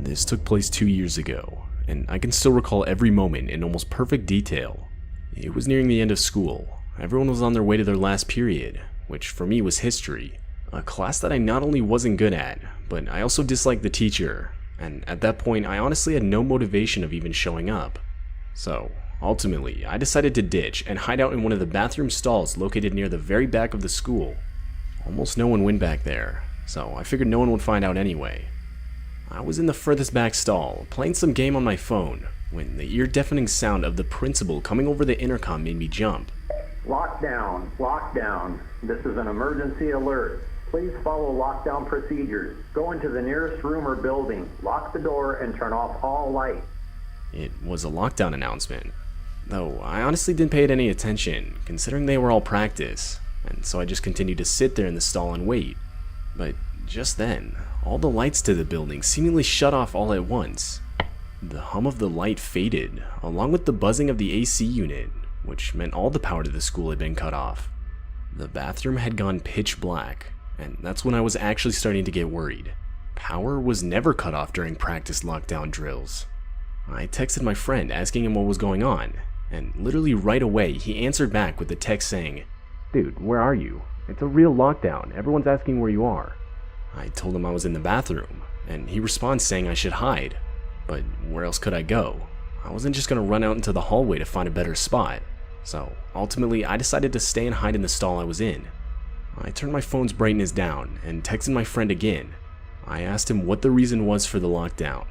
This took place 2 years ago, and I can still recall every moment in almost perfect detail. It was nearing the end of school. Everyone was on their way to their last period, which for me was history, a class that I not only wasn't good at, but I also disliked the teacher, and at that point I honestly had no motivation of even showing up. So, ultimately, I decided to ditch and hide out in one of the bathroom stalls located near the very back of the school. Almost no one went back there, so I figured no one would find out anyway. I was in the furthest back stall, playing some game on my phone, when the ear-deafening sound of the principal coming over the intercom made me jump. Lockdown, lockdown. This is an emergency alert. Please follow lockdown procedures. Go into the nearest room or building, lock the door, and turn off all lights. It was a lockdown announcement, though I honestly didn't pay it any attention, considering they were all practice, and so I just continued to sit there in the stall and wait. But just then, all the lights to the building seemingly shut off all at once. The hum of the light faded, along with the buzzing of the AC unit, which meant all the power to the school had been cut off. The bathroom had gone pitch black, and that's when I was actually starting to get worried. Power was never cut off during practice lockdown drills. I texted my friend asking him what was going on, and literally right away he answered back with a text saying, "Dude, where are you? It's a real lockdown. Everyone's asking where you are." I told him I was in the bathroom, and he responds saying I should hide. But where else could I go? I wasn't just going to run out into the hallway to find a better spot. So ultimately, I decided to stay and hide in the stall I was in. I turned my phone's brightness down and texted my friend again. I asked him what the reason was for the lockdown,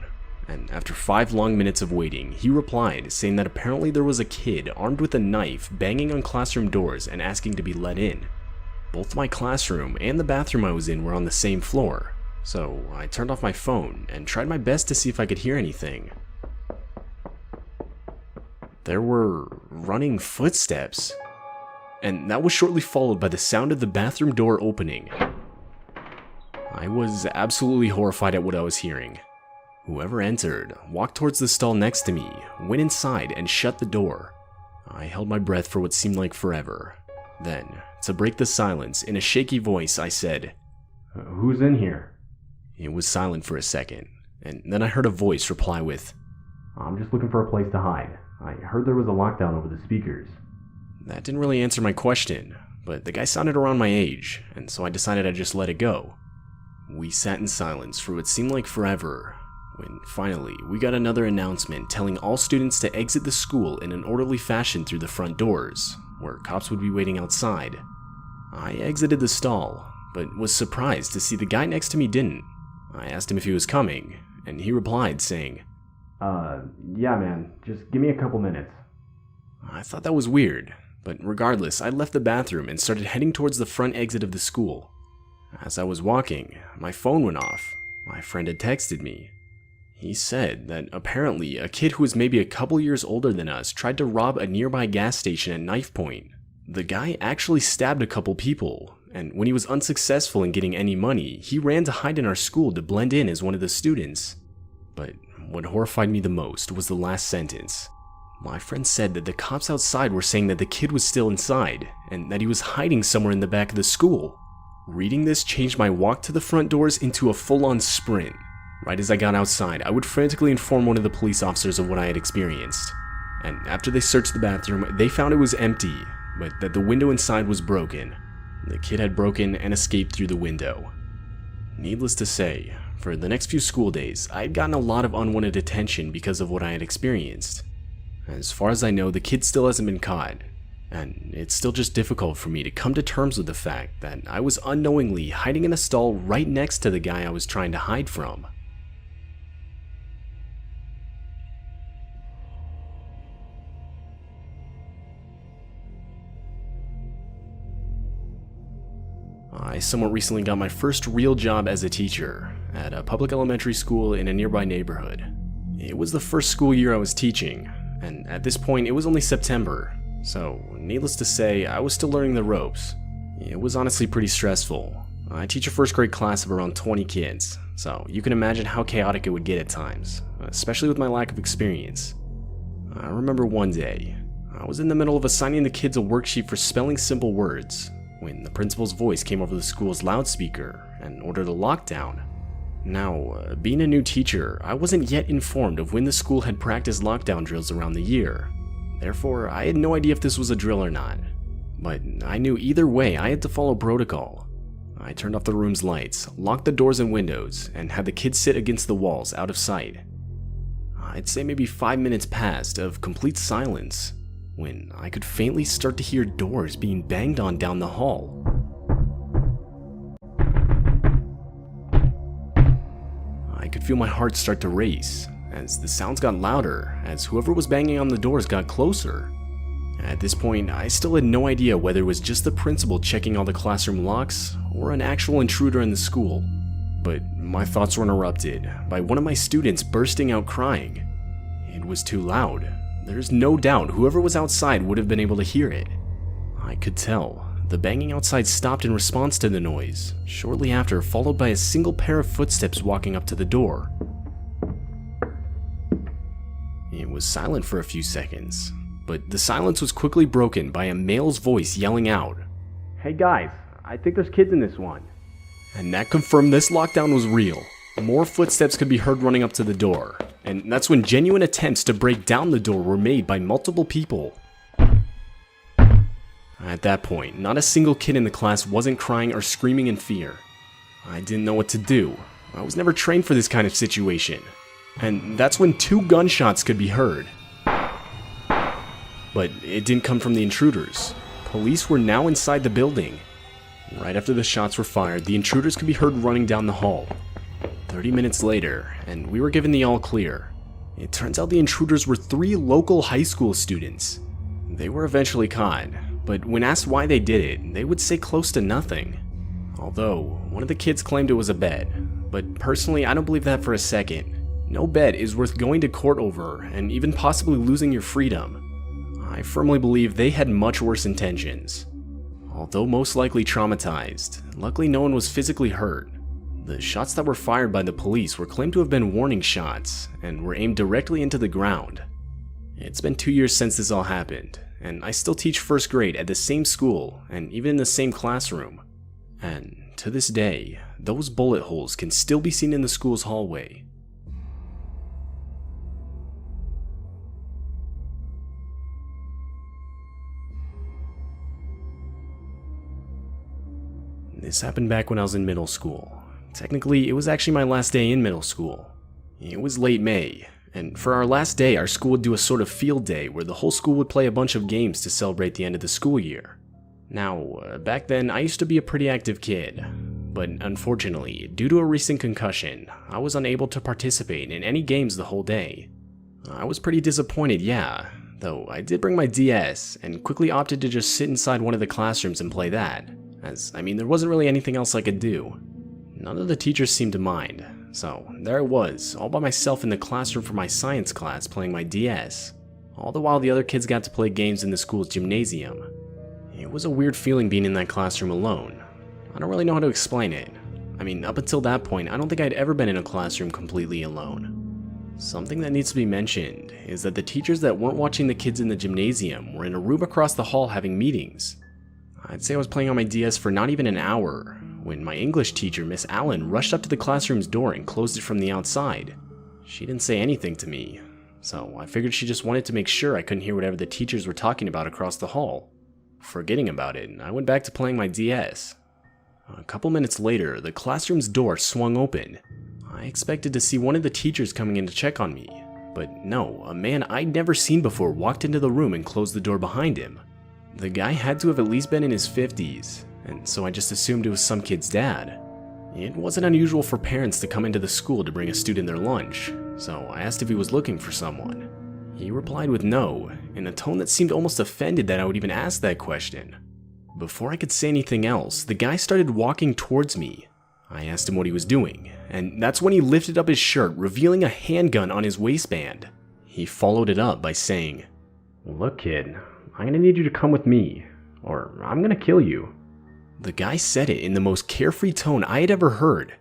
and after 5 long minutes of waiting, he replied saying that apparently there was a kid armed with a knife banging on classroom doors and asking to be let in. Both my classroom and the bathroom I was in were on the same floor, so I turned off my phone and tried my best to see if I could hear anything. There were running footsteps, and that was shortly followed by the sound of the bathroom door opening. I was absolutely horrified at what I was hearing. Whoever entered walked towards the stall next to me, went inside, and shut the door. I held my breath for what seemed like forever. Then, to break the silence, in a shaky voice, I said, "Who's in here?" It was silent for a second, and then I heard a voice reply with, "I'm just looking for a place to hide. I heard there was a lockdown over the speakers." That didn't really answer my question, but the guy sounded around my age, and so I decided I'd just let it go. We sat in silence for what seemed like forever, when finally we got another announcement telling all students to exit the school in an orderly fashion through the front doors, where cops would be waiting outside. I exited the stall, but was surprised to see the guy next to me didn't. I asked him if he was coming, and he replied saying, Yeah man, just give me a couple minutes." I thought that was weird, but regardless, I left the bathroom and started heading towards the front exit of the school. As I was walking, my phone went off. My friend had texted me. He said that apparently a kid who was maybe a couple years older than us tried to rob a nearby gas station at knife point. The guy actually stabbed a couple people, and when he was unsuccessful in getting any money, he ran to hide in our school to blend in as one of the students. But what horrified me the most was the last sentence. My friend said that the cops outside were saying that the kid was still inside, and that he was hiding somewhere in the back of the school. Reading this changed my walk to the front doors into a full-on sprint. Right as I got outside, I would frantically inform one of the police officers of what I had experienced. And after they searched the bathroom, they found it was empty, but that the window inside was broken. The kid had broken and escaped through the window. Needless to say, for the next few school days, I had gotten a lot of unwanted attention because of what I had experienced. As far as I know, the kid still hasn't been caught, and it's still just difficult for me to come to terms with the fact that I was unknowingly hiding in a stall right next to the guy I was trying to hide from. I somewhat recently got my first real job as a teacher at a public elementary school in a nearby neighborhood. It was the first school year I was teaching, and at this point it was only September, so needless to say, I was still learning the ropes. It was honestly pretty stressful. I teach a first grade class of around 20 kids, so you can imagine how chaotic it would get at times, especially with my lack of experience. I remember one day, I was in the middle of assigning the kids a worksheet for spelling simple words, when the principal's voice came over the school's loudspeaker and ordered a lockdown. Now, being a new teacher, I wasn't yet informed of when the school had practiced lockdown drills around the year. Therefore, I had no idea if this was a drill or not. But I knew either way I had to follow protocol. I turned off the room's lights, locked the doors and windows, and had the kids sit against the walls out of sight. I'd say maybe 5 minutes passed of complete silence when I could faintly start to hear doors being banged on down the hall. I could feel my heart start to race as the sounds got louder as whoever was banging on the doors got closer. At this point, I still had no idea whether it was just the principal checking all the classroom locks or an actual intruder in the school. But my thoughts were interrupted by one of my students bursting out crying. It was too loud. There's no doubt whoever was outside would have been able to hear it. I could tell. The banging outside stopped in response to the noise, shortly after followed by a single pair of footsteps walking up to the door. It was silent for a few seconds, but the silence was quickly broken by a male's voice yelling out, "Hey guys, I think there's kids in this one." And that confirmed this lockdown was real. More footsteps could be heard running up to the door, and that's when genuine attempts to break down the door were made by multiple people. At that point, not a single kid in the class wasn't crying or screaming in fear. I didn't know what to do. I was never trained for this kind of situation. And that's when 2 gunshots could be heard. But it didn't come from the intruders. Police were now inside the building. Right after the shots were fired, the intruders could be heard running down the hall. 30 minutes later, and we were given the all clear. It turns out the intruders were 3 local high school students. They were eventually caught, but when asked why they did it, they would say close to nothing. Although, one of the kids claimed it was a bet, but personally I don't believe that for a second. No bet is worth going to court over and even possibly losing your freedom. I firmly believe they had much worse intentions. Although most likely traumatized, luckily no one was physically hurt. The shots that were fired by the police were claimed to have been warning shots and were aimed directly into the ground. It's been 2 years since this all happened, and I still teach first grade at the same school and even in the same classroom. And to this day, those bullet holes can still be seen in the school's hallway. This happened back when I was in middle school. Technically, it was actually my last day in middle school. It was late May, and for our last day, our school would do a sort of field day where the whole school would play a bunch of games to celebrate the end of the school year. Now, back then, I used to be a pretty active kid, but unfortunately, due to a recent concussion, I was unable to participate in any games the whole day. I was pretty disappointed, yeah, though I did bring my DS and quickly opted to just sit inside one of the classrooms and play that. There wasn't really anything else I could do. None of the teachers seemed to mind, so there I was, all by myself in the classroom for my science class playing my DS, all the while the other kids got to play games in the school's gymnasium. It was a weird feeling being in that classroom alone. I don't really know how to explain it. Up until that point, I don't think I'd ever been in a classroom completely alone. Something that needs to be mentioned is that the teachers that weren't watching the kids in the gymnasium were in a room across the hall having meetings. I'd say I was playing on my DS for not even an hour when my English teacher, Miss Allen, rushed up to the classroom's door and closed it from the outside. She didn't say anything to me, so I figured she just wanted to make sure I couldn't hear whatever the teachers were talking about across the hall. Forgetting about it, I went back to playing my DS. A couple minutes later, the classroom's door swung open. I expected to see one of the teachers coming in to check on me, but no, a man I'd never seen before walked into the room and closed the door behind him. The guy had to have at least been in his 50s, and so I just assumed it was some kid's dad. It wasn't unusual for parents to come into the school to bring a student their lunch, so I asked if he was looking for someone. He replied with no, in a tone that seemed almost offended that I would even ask that question. Before I could say anything else, the guy started walking towards me. I asked him what he was doing, and that's when he lifted up his shirt, revealing a handgun on his waistband. He followed it up by saying, "Look, kid, I'm gonna need you to come with me, or I'm gonna kill you." The guy said it in the most carefree tone I had ever heard,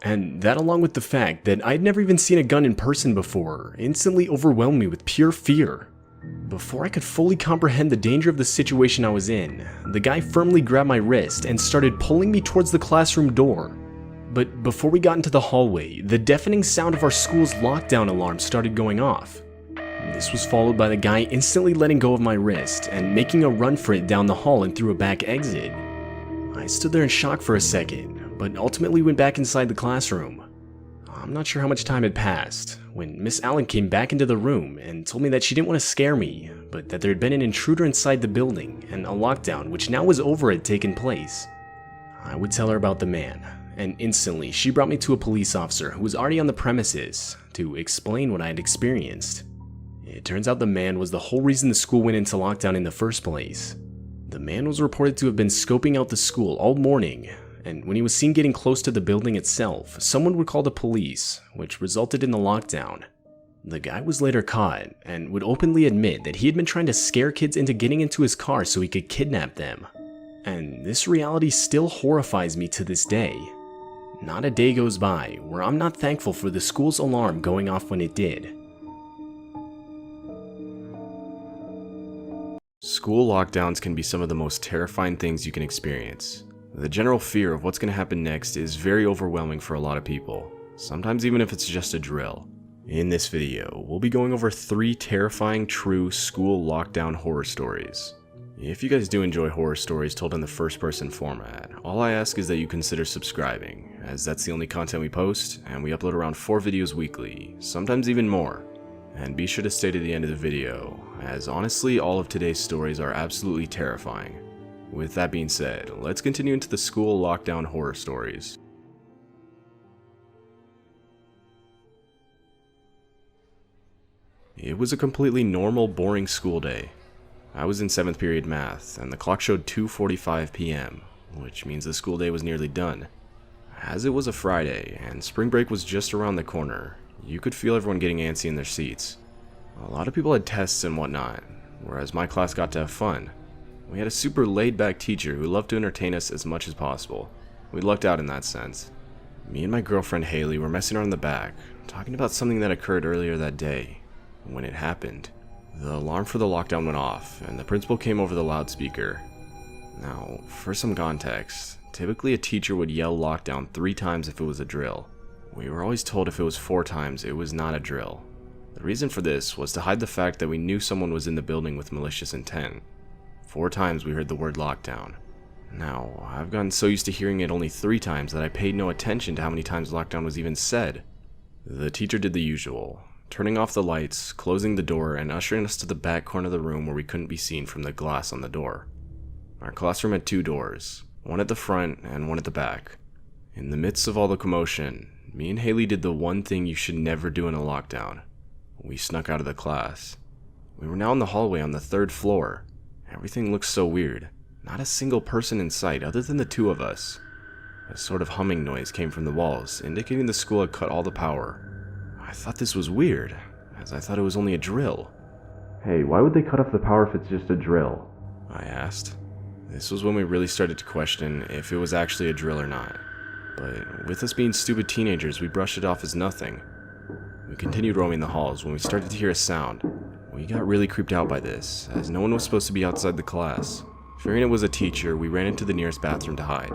and that along with the fact that I'd never even seen a gun in person before instantly overwhelmed me with pure fear. Before I could fully comprehend the danger of the situation I was in, the guy firmly grabbed my wrist and started pulling me towards the classroom door. But before we got into the hallway, the deafening sound of our school's lockdown alarm started going off. This was followed by the guy instantly letting go of my wrist and making a run for it down the hall and through a back exit. I stood there in shock for a second, but ultimately went back inside the classroom. I'm not sure how much time had passed when Miss Allen came back into the room and told me that she didn't want to scare me, but that there had been an intruder inside the building and a lockdown which now was over had taken place. I would tell her about the man, and instantly she brought me to a police officer who was already on the premises to explain what I had experienced. It turns out the man was the whole reason the school went into lockdown in the first place. The man was reported to have been scoping out the school all morning, and when he was seen getting close to the building itself, someone would call the police, which resulted in the lockdown. The guy was later caught and would openly admit that he had been trying to scare kids into getting into his car so he could kidnap them. And this reality still horrifies me to this day. Not a day goes by where I'm not thankful for the school's alarm going off when it did. School lockdowns can be some of the most terrifying things you can experience. The general fear of what's going to happen next is very overwhelming for a lot of people, sometimes even if it's just a drill. In this video, we'll be going over 3 terrifying true school lockdown horror stories. If you guys do enjoy horror stories told in the first-person format, all I ask is that you consider subscribing, as that's the only content we post, and we upload around 4 videos weekly, sometimes even more. And be sure to stay to the end of the video, as honestly all of today's stories are absolutely terrifying. With that being said, let's continue into the school lockdown horror stories. It was a completely normal, boring school day. I was in 7th period math, and the clock showed 2:45 p.m., which means the school day was nearly done. As it was a Friday, and spring break was just around the corner, you could feel everyone getting antsy in their seats. A lot of people had tests and whatnot, whereas my class got to have fun. We had a super laid-back teacher who loved to entertain us as much as possible. We lucked out in that sense. Me and my girlfriend Haley were messing around in the back, talking about something that occurred earlier that day. When it happened, the alarm for the lockdown went off, and the principal came over the loudspeaker. Now, for some context, typically a teacher would yell lockdown 3 times if it was a drill. We were always told if it was 4 times, it was not a drill. The reason for this was to hide the fact that we knew someone was in the building with malicious intent. 4 times we heard the word lockdown. Now, I've gotten so used to hearing it only 3 times that I paid no attention to how many times lockdown was even said. The teacher did the usual, turning off the lights, closing the door, and ushering us to the back corner of the room where we couldn't be seen from the glass on the door. Our classroom had 2 doors, one at the front and one at the back. In the midst of all the commotion, me and Haley did the one thing you should never do in a lockdown. We snuck out of the class. We were now in the hallway on the 3rd floor. Everything looked so weird. Not a single person in sight other than the 2 of us. A sort of humming noise came from the walls, indicating the school had cut all the power. I thought this was weird, as I thought it was only a drill. "Hey, why would they cut off the power if it's just a drill?" I asked. This was when we really started to question if it was actually a drill or not. But with us being stupid teenagers, we brushed it off as nothing. We continued roaming the halls when we started to hear a sound. We got really creeped out by this, as no one was supposed to be outside the class. Fearing it was a teacher, we ran into the nearest bathroom to hide.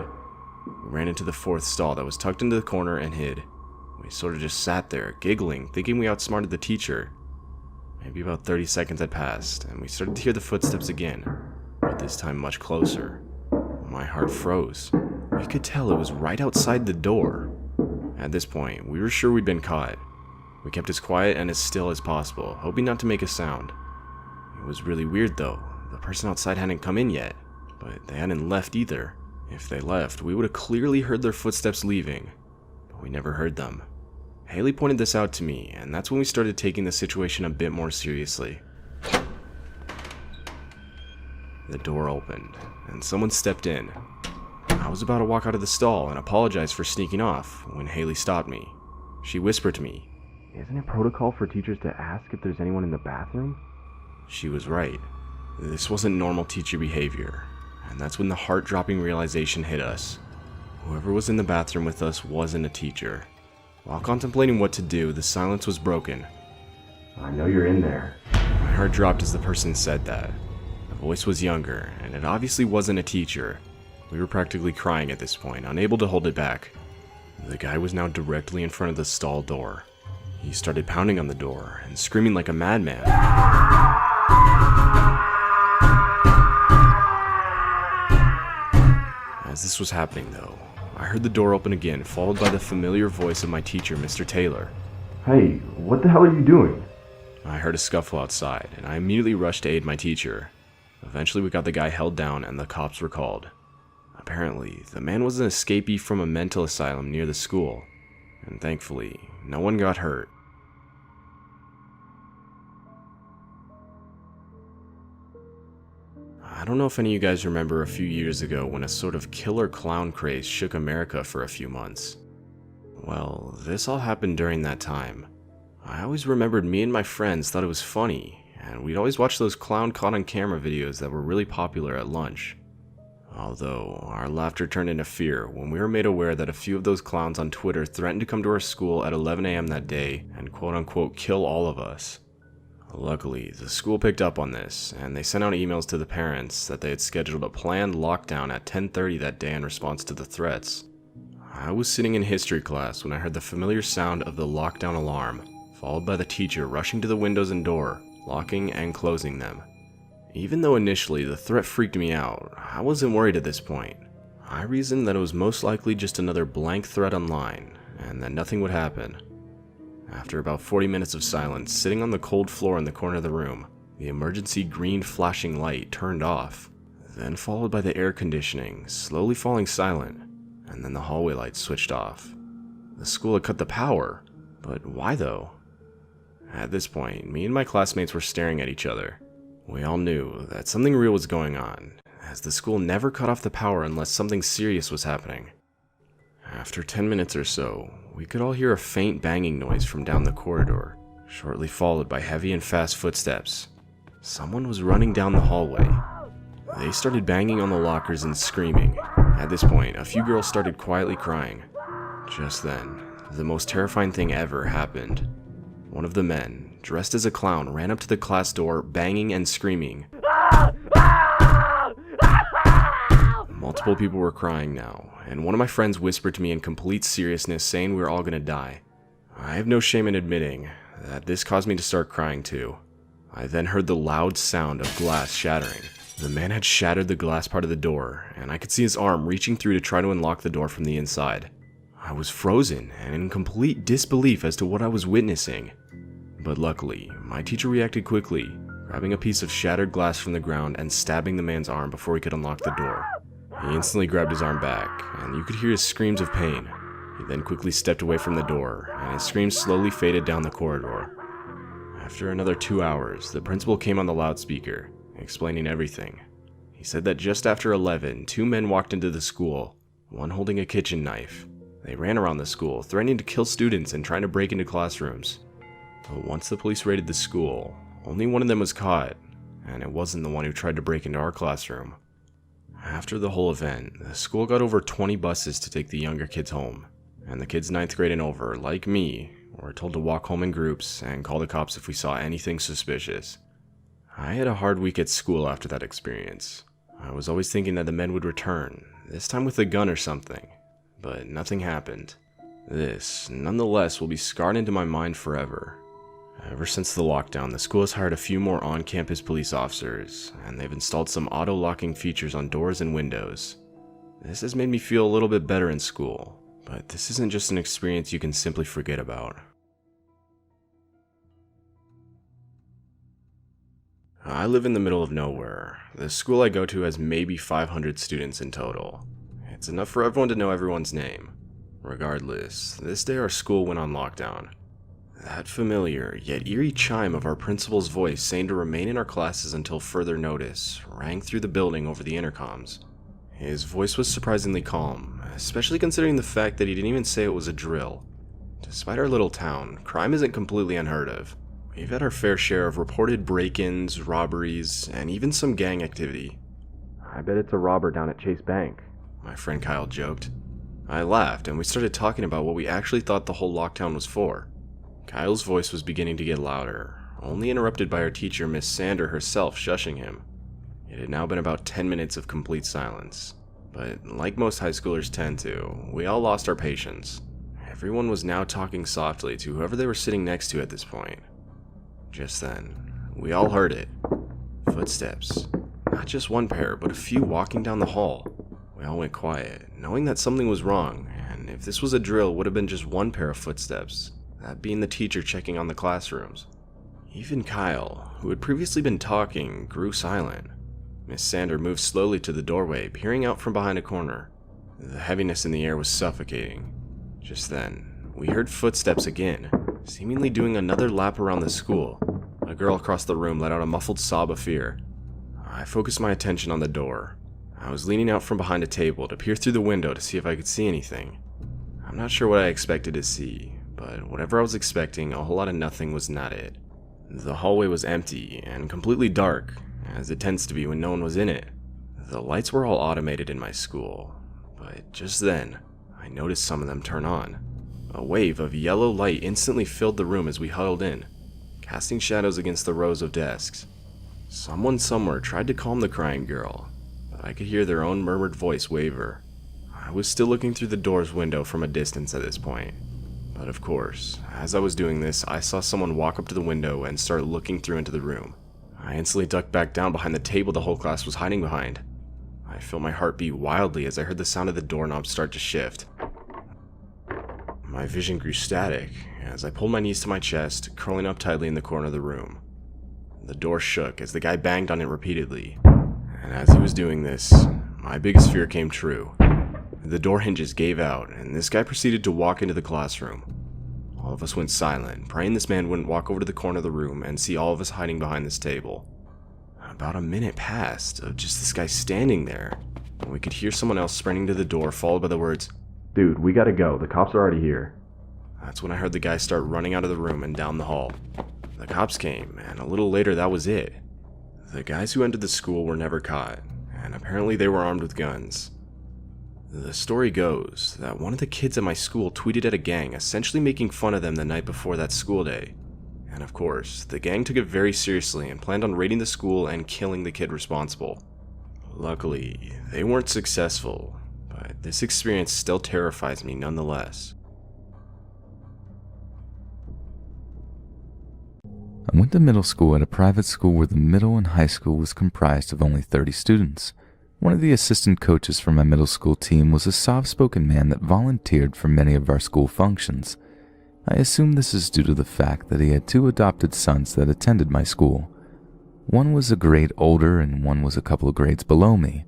We ran into the 4th stall that was tucked into the corner and hid. We sort of just sat there, giggling, thinking we outsmarted the teacher. Maybe about 30 seconds had passed, and we started to hear the footsteps again, but this time much closer. My heart froze. We could tell it was right outside the door. At this point, we were sure we'd been caught. We kept as quiet and as still as possible, hoping not to make a sound. It was really weird though. The person outside hadn't come in yet, but they hadn't left either. If they left, we would have clearly heard their footsteps leaving, but we never heard them. Haley pointed this out to me, and that's when we started taking the situation a bit more seriously. The door opened, and someone stepped in. I was about to walk out of the stall and apologize for sneaking off when Haley stopped me. She whispered to me, "Isn't it protocol for teachers to ask if there's anyone in the bathroom?" She was right. This wasn't normal teacher behavior, and that's when the heart-dropping realization hit us. Whoever was in the bathroom with us wasn't a teacher. While contemplating what to do, the silence was broken. "I know you're in there." My heart dropped as the person said that. The voice was younger, and it obviously wasn't a teacher. We were practically crying at this point, unable to hold it back. The guy was now directly in front of the stall door. He started pounding on the door and screaming like a madman. As this was happening though, I heard the door open again, followed by the familiar voice of my teacher, Mr. Taylor. Hey, what the hell are you doing? I heard a scuffle outside, and I immediately rushed to aid my teacher. Eventually we got the guy held down and the cops were called. Apparently, the man was an escapee from a mental asylum near the school, and thankfully, no one got hurt. I don't know if any of you guys remember a few years ago when a sort of killer clown craze shook America for a few months. Well, this all happened during that time. I always remembered me and my friends thought it was funny, and we'd always watch those clown caught on camera videos that were really popular at lunch. Although, our laughter turned into fear when we were made aware that a few of those clowns on Twitter threatened to come to our school at 11 a.m. that day and quote-unquote kill all of us. Luckily, the school picked up on this, and they sent out emails to the parents that they had scheduled a planned lockdown at 10:30 that day in response to the threats. I was sitting in history class when I heard the familiar sound of the lockdown alarm, followed by the teacher rushing to the windows and door, locking and closing them. Even though initially the threat freaked me out, I wasn't worried at this point. I reasoned that it was most likely just another blank threat online, and that nothing would happen. After about 40 minutes of silence, sitting on the cold floor in the corner of the room, the emergency green flashing light turned off, then followed by the air conditioning slowly falling silent, and then the hallway lights switched off. The school had cut the power, but why though? At this point, me and my classmates were staring at each other. We all knew that something real was going on, as the school never cut off the power unless something serious was happening. After 10 minutes or so, we could all hear a faint banging noise from down the corridor, shortly followed by heavy and fast footsteps. Someone was running down the hallway. They started banging on the lockers and screaming. At this point, a few girls started quietly crying. Just then, the most terrifying thing ever happened. One of the men, dressed as a clown, ran up to the class door, banging and screaming. Multiple people were crying now, and one of my friends whispered to me in complete seriousness, saying we were all gonna die. I have no shame in admitting that this caused me to start crying too. I then heard the loud sound of glass shattering. The man had shattered the glass part of the door, and I could see his arm reaching through to try to unlock the door from the inside. I was frozen and in complete disbelief as to what I was witnessing. But luckily, my teacher reacted quickly, grabbing a piece of shattered glass from the ground and stabbing the man's arm before he could unlock the door. He instantly grabbed his arm back, and you could hear his screams of pain. He then quickly stepped away from the door, and his screams slowly faded down the corridor. After another 2 hours, the principal came on the loudspeaker, explaining everything. He said that just after 11, 2 men walked into the school, one holding a kitchen knife. They ran around the school, threatening to kill students and trying to break into classrooms. But once the police raided the school, only one of them was caught, and it wasn't the one who tried to break into our classroom. After the whole event, the school got over 20 buses to take the younger kids home, and the kids 9th grade and over, like me, were told to walk home in groups and call the cops if we saw anything suspicious. I had a hard week at school after that experience. I was always thinking that the men would return, this time with a gun or something, but nothing happened. This, nonetheless, will be scarred into my mind forever. Ever since the lockdown, the school has hired a few more on-campus police officers, and they've installed some auto-locking features on doors and windows. This has made me feel a little bit better in school, but this isn't just an experience you can simply forget about. I live in the middle of nowhere. The school I go to has maybe 500 students in total. It's enough for everyone to know everyone's name. Regardless, this day our school went on lockdown. That familiar, yet eerie chime of our principal's voice saying to remain in our classes until further notice rang through the building over the intercoms. His voice was surprisingly calm, especially considering the fact that he didn't even say it was a drill. Despite our little town, crime isn't completely unheard of. We've had our fair share of reported break-ins, robberies, and even some gang activity. "I bet it's a robber down at Chase Bank," my friend Kyle joked. I laughed, and we started talking about what we actually thought the whole lockdown was for. Kyle's voice was beginning to get louder, only interrupted by our teacher, Miss Sander herself, shushing him. It had now been about 10 minutes of complete silence. But like most high schoolers tend to, we all lost our patience. Everyone was now talking softly to whoever they were sitting next to at this point. Just then, we all heard it. Footsteps. Not just one pair, but a few walking down the hall. We all went quiet, knowing that something was wrong, and if this was a drill, it would have been just one pair of footsteps, that being the teacher checking on the classrooms. Even Kyle, who had previously been talking, grew silent. Miss Sander moved slowly to the doorway, peering out from behind a corner. The heaviness in the air was suffocating. Just then, we heard footsteps again, seemingly doing another lap around the school. A girl across the room let out a muffled sob of fear. I focused my attention on the door. I was leaning out from behind a table to peer through the window to see if I could see anything. I'm not sure what I expected to see, but whatever I was expecting, a whole lot of nothing was not it. The hallway was empty and completely dark, as it tends to be when no one was in it. The lights were all automated in my school, but just then, I noticed some of them turn on. A wave of yellow light instantly filled the room as we huddled in, casting shadows against the rows of desks. Someone somewhere tried to calm the crying girl, but I could hear their own murmured voice waver. I was still looking through the door's window from a distance at this point. But of course, as I was doing this, I saw someone walk up to the window and start looking through into the room. I instantly ducked back down behind the table the whole class was hiding behind. I felt my heart beat wildly as I heard the sound of the doorknob start to shift. My vision grew static as I pulled my knees to my chest, curling up tightly in the corner of the room. The door shook as the guy banged on it repeatedly, and as he was doing this, my biggest fear came true. The door hinges gave out, and this guy proceeded to walk into the classroom. All of us went silent, praying this man wouldn't walk over to the corner of the room and see all of us hiding behind this table. About a minute passed of just this guy standing there, and we could hear someone else sprinting to the door, followed by the words, Dude, we gotta go. The cops are already here. That's when I heard the guy start running out of the room and down the hall. The cops came, and a little later that was it. The guys who entered the school were never caught, and apparently they were armed with guns. The story goes that one of the kids at my school tweeted at a gang, essentially making fun of them the night before that school day. And of course, the gang took it very seriously and planned on raiding the school and killing the kid responsible. Luckily, they weren't successful, but this experience still terrifies me nonetheless. I went to middle school at a private school where the middle and high school was comprised of only 30 students. One of the assistant coaches for my middle school team was a soft-spoken man that volunteered for many of our school functions. I assume this is due to the fact that he had 2 adopted sons that attended my school. One was a grade older and one was a couple of grades below me.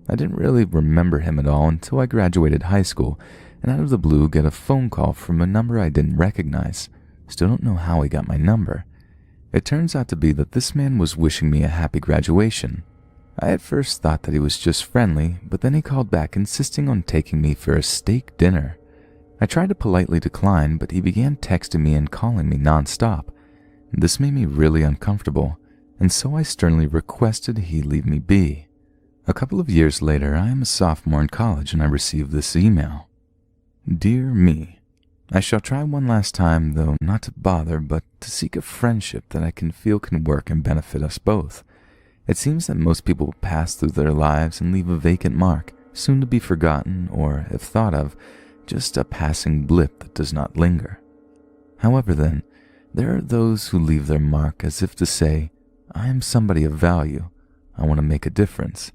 I didn't really remember him at all until I graduated high school and out of the blue get a phone call from a number I didn't recognize. Still don't know how he got my number. It turns out to be that this man was wishing me a happy graduation. I at first thought that he was just friendly, but then he called back insisting on taking me for a steak dinner. I tried to politely decline, but he began texting me and calling me nonstop. This made me really uncomfortable, and so I sternly requested he leave me be. A couple of years later, I am a sophomore in college and I received this email. Dear me, I shall try one last time, though not to bother, but to seek a friendship that I can feel can work and benefit us both. It seems that most people pass through their lives and leave a vacant mark, soon to be forgotten, or, if thought of, just a passing blip that does not linger. However then, there are those who leave their mark as if to say, I am somebody of value, I want to make a difference.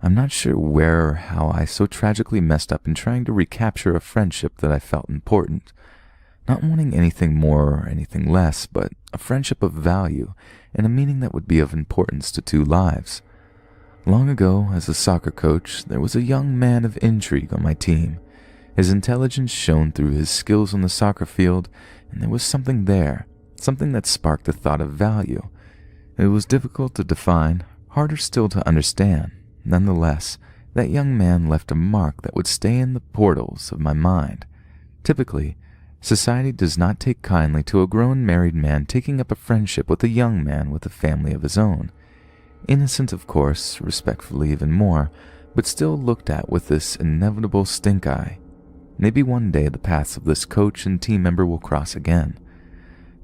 I'm not sure where or how I so tragically messed up in trying to recapture a friendship that I felt important. Not wanting anything more or anything less, but a friendship of value and a meaning that would be of importance to 2 lives. Long ago, as a soccer coach, there was a young man of intrigue on my team. His intelligence shone through his skills on the soccer field, and there was something there, something that sparked a thought of value. It was difficult to define, harder still to understand. Nonetheless, that young man left a mark that would stay in the portals of my mind. Typically, society does not take kindly to a grown married man taking up a friendship with a young man with a family of his own. Innocent, of course, respectfully even more, but still looked at with this inevitable stink eye. Maybe one day the paths of this coach and team member will cross again.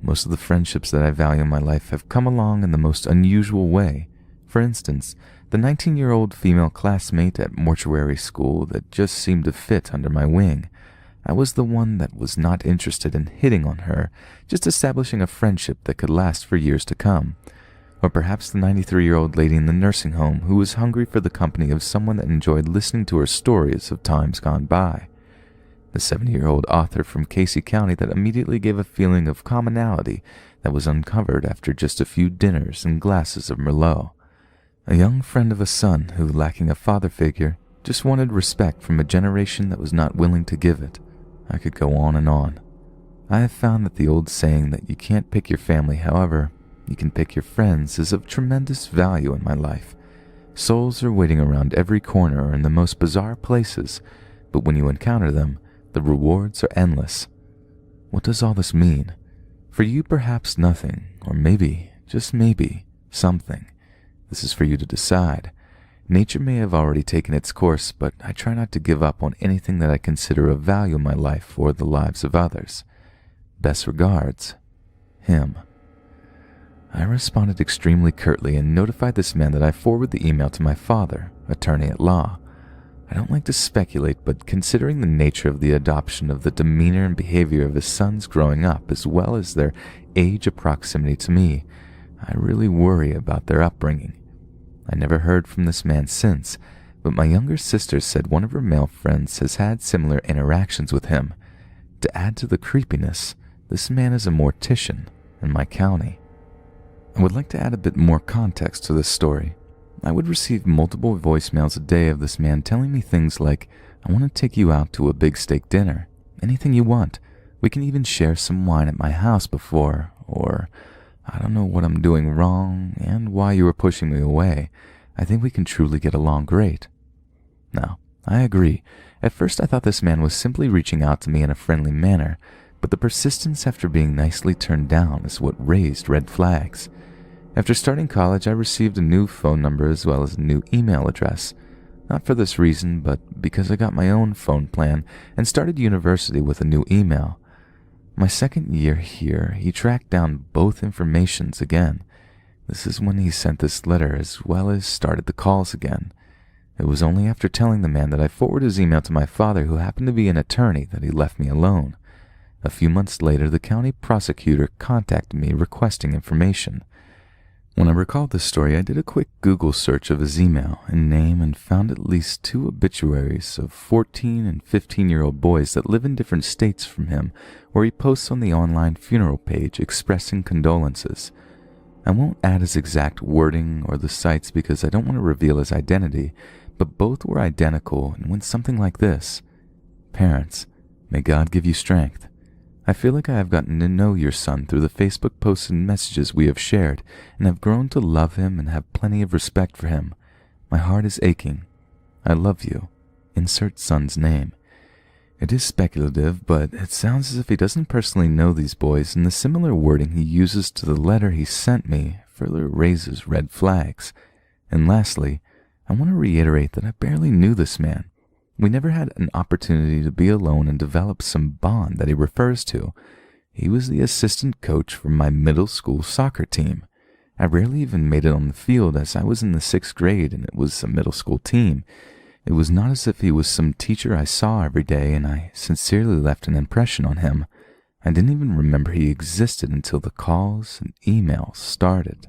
Most of the friendships that I value in my life have come along in the most unusual way, For instance, the 19-year-old female classmate at mortuary school that just seemed to fit under my wing. I was the one that was not interested in hitting on her, just establishing a friendship that could last for years to come. Or perhaps the 93-year-old lady in the nursing home who was hungry for the company of someone that enjoyed listening to her stories of times gone by. The 70-year-old author from Casey County that immediately gave a feeling of commonality that was uncovered after just a few dinners and glasses of Merlot. A young friend of a son who, lacking a father figure, just wanted respect from a generation that was not willing to give it. I could go on and on. I have found that the old saying that you can't pick your family, however, you can pick your friends, is of tremendous value in my life. Souls are waiting around every corner or in the most bizarre places, but when you encounter them, the rewards are endless. What does all this mean? For you, perhaps nothing, or maybe, just maybe, something. This is for you to decide. Nature may have already taken its course, but I try not to give up on anything that I consider of value in my life or the lives of others. Best regards, him. I responded extremely curtly and notified this man that I forward the email to my father, attorney at law. I don't like to speculate, but considering the nature of the adoption of the demeanor and behavior of his sons growing up, as well as their age of proximity to me, I really worry about their upbringing. I never heard from this man since, but my younger sister said one of her male friends has had similar interactions with him. To add to the creepiness, this man is a mortician in my county. I would like to add a bit more context to this story. I would receive multiple voicemails a day of this man telling me things like, I want to take you out to a big steak dinner. Anything you want. We can even share some wine at my house before, or I don't know what I'm doing wrong and why you were pushing me away. I think we can truly get along great. Now, I agree. At first I thought this man was simply reaching out to me in a friendly manner, but the persistence after being nicely turned down is what raised red flags. After starting college, I received a new phone number as well as a new email address. Not for this reason, but because I got my own phone plan and started university with a new email. My second year here, he tracked down both informations again. This is when he sent this letter as well as started the calls again. It was only after telling the man that I forwarded his email to my father, who happened to be an attorney, that he left me alone. A few months later, the county prosecutor contacted me requesting information. When I recalled this story, I did a quick Google search of his email and name and found at least 2 obituaries of 14 and 15-year-old boys that live in different states from him, where he posts on the online funeral page expressing condolences. I won't add his exact wording or the sites because I don't want to reveal his identity, but both were identical and went something like this. Parents, may God give you strength. I feel like I have gotten to know your son through the Facebook posts and messages we have shared, and have grown to love him and have plenty of respect for him. My heart is aching. I love you. Insert son's name. It is speculative, but it sounds as if he doesn't personally know these boys, and the similar wording he uses to the letter he sent me further raises red flags. And lastly, I want to reiterate that I barely knew this man. We never had an opportunity to be alone and develop some bond that he refers to. He was the assistant coach for my middle school soccer team. I rarely even made it on the field, as I was in the 6th grade and it was a middle school team. It was not as if he was some teacher I saw every day, and I sincerely left an impression on him. I didn't even remember he existed until the calls and emails started.